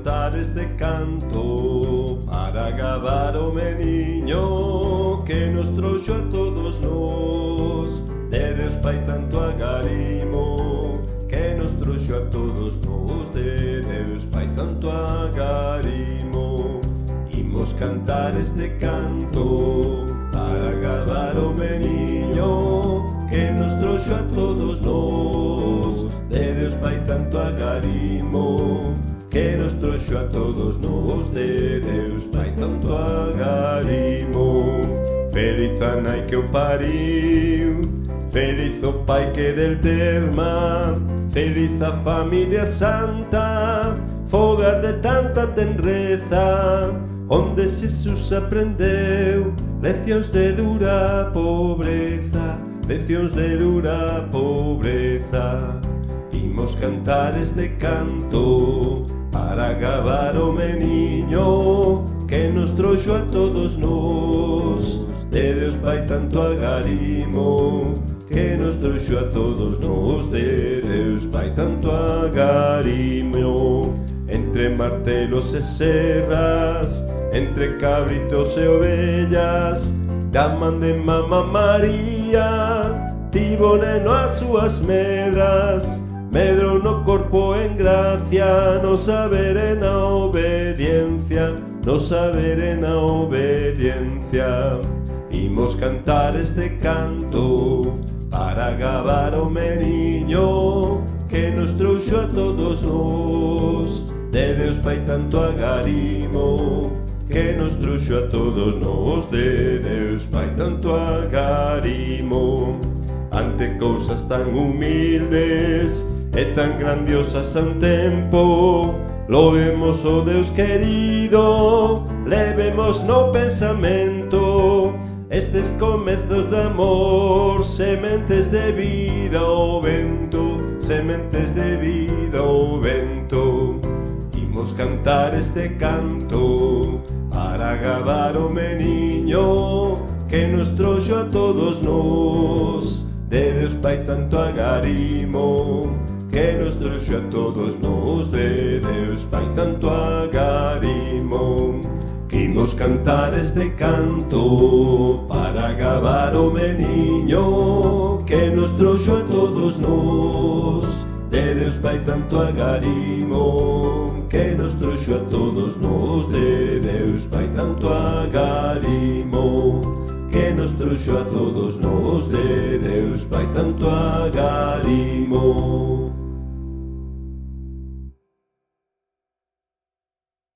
cantar este canto para gabar o meniño que nos trouxo a todos nós, de Deus Pai tanto agarimo, que nos trouxo a todos nós, de Deus Pai tanto agarimo. Imos cantar este canto para gabar o meniño que nos trouxo a todos nós, de Deus Pai tanto agarimo, que nos trouxo a todos nós, de Deus Pai tanto agarimo. Feliz a nai que o pariu, feliz o pai que del terma, feliz a familia santa, fogar de tanta tenreza, onde Xesús aprendeu leccións de dura pobreza, leccións de dura pobreza. Imos cantar este canto para gabar o meniño que nos trouxo a todos nós, de Deus Pai tanto agarimo, que nos trouxo a todos nós, de Deus Pai tanto agarimo. Entre martelos e serras, entre cabritos e ovellas, da man de Mamá María tivo neno as súas medras, medrou no corpo en gracia, no saber e na obediencia, no saber e na obediencia. Imos cantar este canto para gabar o meniño que nos trouxo a todos nós, de Deus Pai tanto agarimo, que nos trouxo a todos nós, de Deus Pai tanto agarimo. Ante cousas tan humildes e tan grandiosas a un tempo, louvemos o Deus querido, levemos no pensamento estes comezos de amor, sementes de vida ao vento, sementes de vida ao vento. Imos cantar este canto para gabar o meniño que nos trouxo a todos nós, de Deus Pai tanto agarimo, que nos trouxo a todos nós, de Deus Pai tanto agarimo. Imos cantar este canto para gabar o meniño que nos trouxo a todos nós, de Deus Pai tanto agarimo, que nos trouxo a todos nós, de Deus Pai tanto agarimo, que nos trouxo a todos nós, de Deus Pai tanto agarimo.